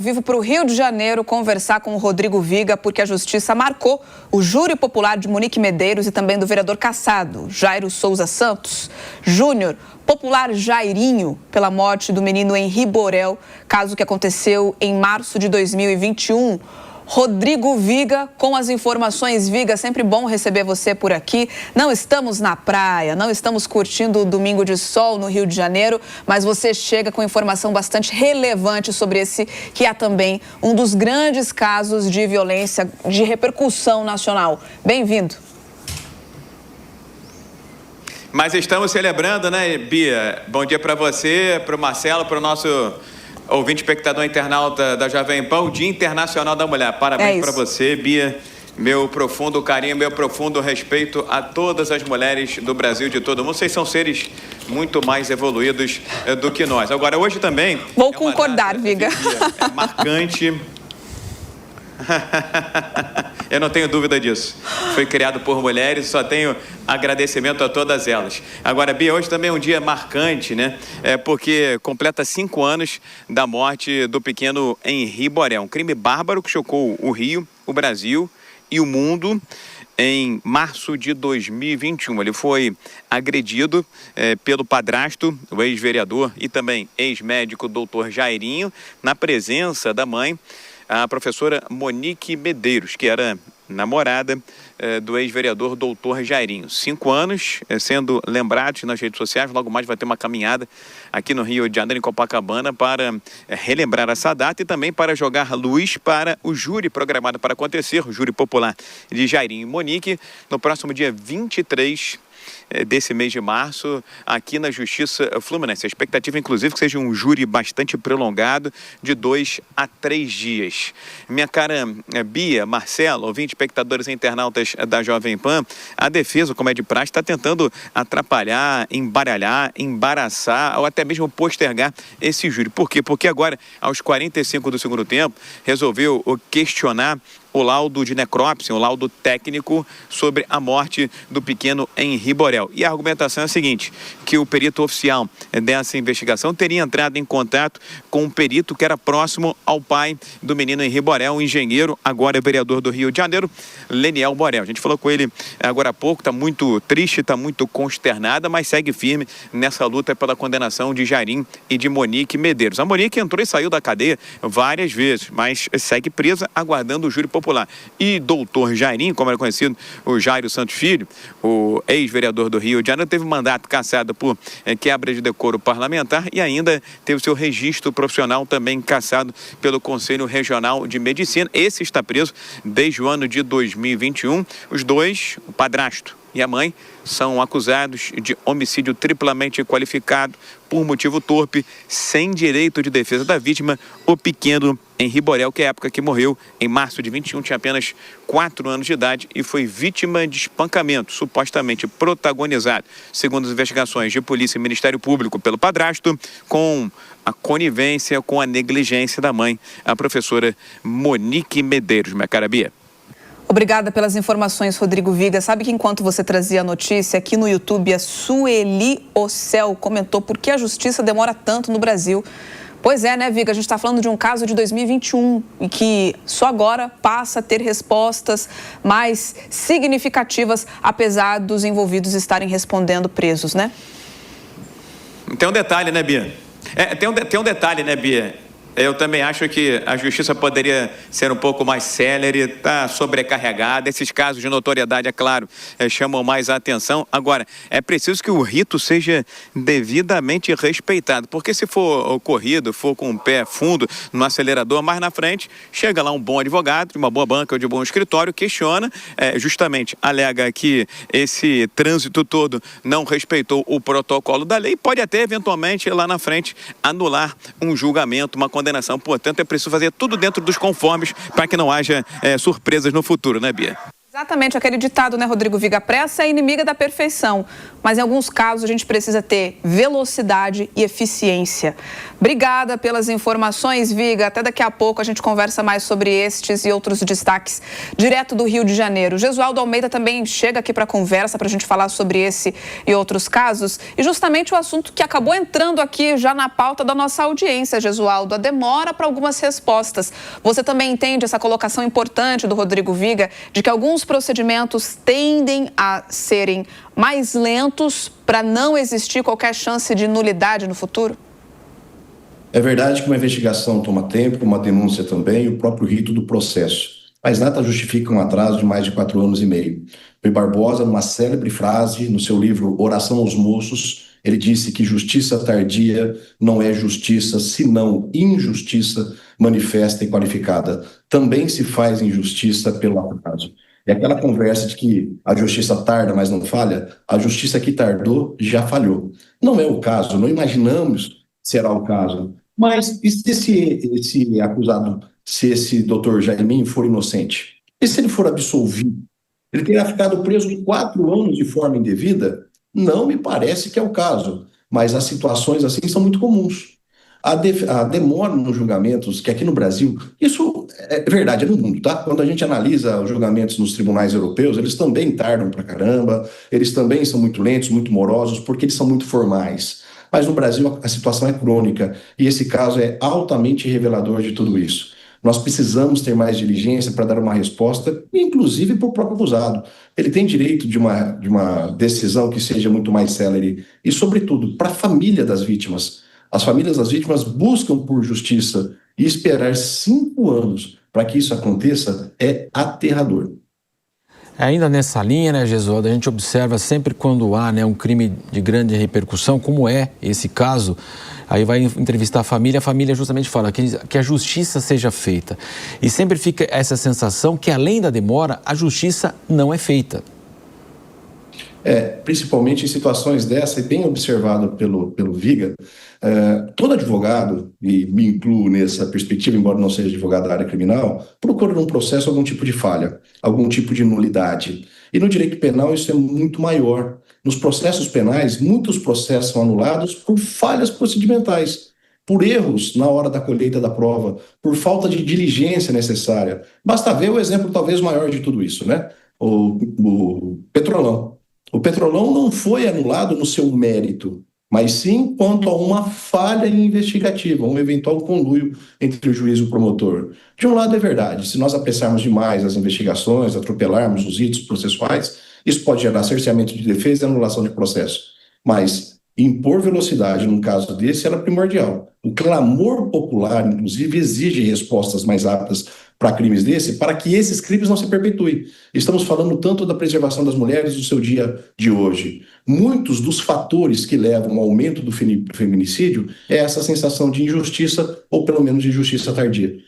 Vivo para o Rio de Janeiro conversar com o Rodrigo Viga, porque a Justiça marcou o júri popular de Monique Medeiros e também do vereador cassado, Jairo Souza Santos Júnior, popular Jairinho, pela morte do menino Henri Borel, caso que aconteceu em março de 2021. Rodrigo Viga, com as informações. Viga, sempre bom receber você por aqui. Não estamos na praia, não estamos curtindo o domingo de sol no Rio de Janeiro, mas você chega com informação bastante relevante sobre esse, que é também um dos grandes casos de violência de repercussão nacional. Bem-vindo. Mas estamos celebrando, né, Bia? Bom dia para você, para o Marcelo, para o nosso ouvinte, espectador, internauta da Jovem Pan, o Dia Internacional da Mulher. Parabéns para você, Bia. Meu profundo carinho, meu profundo respeito a todas as mulheres do Brasil, de todo mundo. Vocês são seres muito mais evoluídos do que nós. Agora, hoje também... Vou concordar, Viga. É marcante. Eu não tenho dúvida disso. Foi criado por mulheres, só tenho agradecimento a todas elas. Agora, Bia, hoje também é um dia marcante, né? Porque completa 5 anos da morte do pequeno Henri Borel. Um crime bárbaro que chocou o Rio, o Brasil e o mundo em março de 2021. Ele foi agredido pelo padrasto, o ex-vereador e também ex-médico doutor Jairinho, na presença da mãe, a professora Monique Medeiros, que era namorada do ex-vereador doutor Jairinho. 5 anos sendo lembrados nas redes sociais. Logo mais vai ter uma caminhada aqui no Rio de Janeiro, em Copacabana, para relembrar essa data e também para jogar luz para o júri programado para acontecer, o júri popular de Jairinho e Monique, no próximo dia 23 desse mês de março, aqui na Justiça Fluminense. A expectativa, inclusive, que seja um júri bastante prolongado, de 2 a 3 dias. Minha cara Bia, Marcelo, ouvinte, espectadores e internautas da Jovem Pan, a defesa, como é de praxe, está tentando atrapalhar, embaralhar, embaraçar ou até mesmo postergar esse júri. Por quê? Porque agora, aos 45 do segundo tempo, resolveu questionar o laudo de necrópsia, o laudo técnico sobre a morte do pequeno Henri Borel. E a argumentação é a seguinte, que o perito oficial dessa investigação teria entrado em contato com um perito que era próximo ao pai do menino Henri Borel, um engenheiro, agora vereador do Rio de Janeiro, Leniel Borel. A gente falou com ele agora há pouco, está muito triste, está muito consternada, mas segue firme nessa luta pela condenação de Jairinho e de Monique Medeiros. A Monique entrou e saiu da cadeia várias vezes, mas segue presa aguardando o júri popular. E doutor Jairinho, como era conhecido, o Jairo Santos Filho, o ex-vereador do Rio de Janeiro, teve mandato cassado por quebra de decoro parlamentar e ainda teve seu registro profissional também cassado pelo Conselho Regional de Medicina. Esse está preso desde o ano de 2021. Os dois, o padrasto e a mãe, são acusados de homicídio triplamente qualificado por motivo torpe, sem direito de defesa da vítima, o pequeno Henri Borel, que é a época que morreu em março de 21, tinha apenas 4 anos de idade e foi vítima de espancamento, supostamente protagonizado, segundo as investigações de polícia e Ministério Público, pelo padrasto, com a conivência, com a negligência da mãe, a professora Monique Medeiros. Minha cara Bia. Obrigada pelas informações, Rodrigo Viga. Sabe que enquanto você trazia a notícia, aqui no YouTube, a Sueli Ocel comentou por que a justiça demora tanto no Brasil. Pois é, né, Viga? A gente está falando de um caso de 2021 e que só agora passa a ter respostas mais significativas, apesar dos envolvidos estarem respondendo presos, né? Tem um detalhe, né, Bia? Tem um detalhe, né, Bia? Eu também acho que a justiça poderia ser um pouco mais célere, está sobrecarregada. Esses casos de notoriedade, é claro, chamam mais a atenção. Agora, é preciso que o rito seja devidamente respeitado, porque se for ocorrido, for com o pé fundo no acelerador, mais na frente, chega lá um bom advogado, de uma boa banca ou de um bom escritório, questiona, justamente alega que esse trânsito todo não respeitou o protocolo da lei, pode até, eventualmente, lá na frente, anular um julgamento, uma condenação. Portanto, é preciso fazer tudo dentro dos conformes para que não haja surpresas no futuro, né, Bia? Exatamente, aquele ditado, né, Rodrigo Viga? A pressa é inimiga da perfeição, mas em alguns casos a gente precisa ter velocidade e eficiência. Obrigada pelas informações, Viga. Até daqui a pouco a gente conversa mais sobre estes e outros destaques direto do Rio de Janeiro. Gesualdo Almeida também chega aqui para a conversa para a gente falar sobre esse e outros casos. E justamente o assunto que acabou entrando aqui já na pauta da nossa audiência, Gesualdo, a demora para algumas respostas. Você também entende essa colocação importante do Rodrigo Viga de que alguns procedimentos tendem a serem mais lentos para não existir qualquer chance de nulidade no futuro? É verdade que uma investigação toma tempo, uma denúncia também, e o próprio rito do processo. Mas nada justifica um atraso de mais de 4 anos e meio. Rui Barbosa, numa célebre frase no seu livro Oração aos Moços, ele disse que justiça tardia não é justiça, senão injustiça manifesta e qualificada. Também se faz injustiça pelo atraso. E aquela conversa de que a justiça tarda, mas não falha, a justiça que tardou já falhou. Não é o caso, não imaginamos que será o caso. Mas e se esse acusado, se esse doutor Jaiminho for inocente? E se ele for absolvido? Ele terá ficado preso 4 anos de forma indevida? Não me parece que é o caso, mas as situações assim são muito comuns. A demora nos julgamentos, que aqui no Brasil, isso é verdade, é no mundo, tá? Quando a gente analisa os julgamentos nos tribunais europeus, eles também tardam pra caramba, eles também são muito lentos, muito morosos, porque eles são muito formais. Mas no Brasil a situação é crônica, e esse caso é altamente revelador de tudo isso. Nós precisamos ter mais diligência para dar uma resposta, inclusive para o próprio acusado. Ele tem direito de uma decisão que seja muito mais célere, e sobretudo para a família das vítimas. As famílias das vítimas buscam por justiça e esperar 5 anos para que isso aconteça é aterrador. Ainda nessa linha, né, Gesualdo, a gente observa sempre quando há, né, um crime de grande repercussão, como é esse caso, aí vai entrevistar a família justamente fala que a justiça seja feita. E sempre fica essa sensação que, além da demora, a justiça não é feita. Principalmente em situações dessa, e bem observado pelo Viga, todo advogado, e me incluo nessa perspectiva, embora não seja advogado da área criminal, procura num processo algum tipo de falha, algum tipo de nulidade. E no direito penal isso é muito maior. Nos processos penais, muitos processos são anulados por falhas procedimentais, por erros na hora da colheita da prova, por falta de diligência necessária. Basta ver o exemplo talvez maior de tudo isso, né? O Petrolão. O Petrolão não foi anulado no seu mérito, mas sim quanto a uma falha investigativa, um eventual conluio entre o juiz e o promotor. De um lado é verdade, se nós apressarmos demais as investigações, atropelarmos os ritos processuais, isso pode gerar cerceamento de defesa e anulação de processo. Mas impor velocidade num caso desse era primordial. O clamor popular, inclusive, exige respostas mais rápidas para crimes desse, para que esses crimes não se perpetuem. Estamos falando tanto da preservação das mulheres do seu dia de hoje. Muitos dos fatores que levam ao aumento do feminicídio é essa sensação de injustiça, ou pelo menos de injustiça tardia.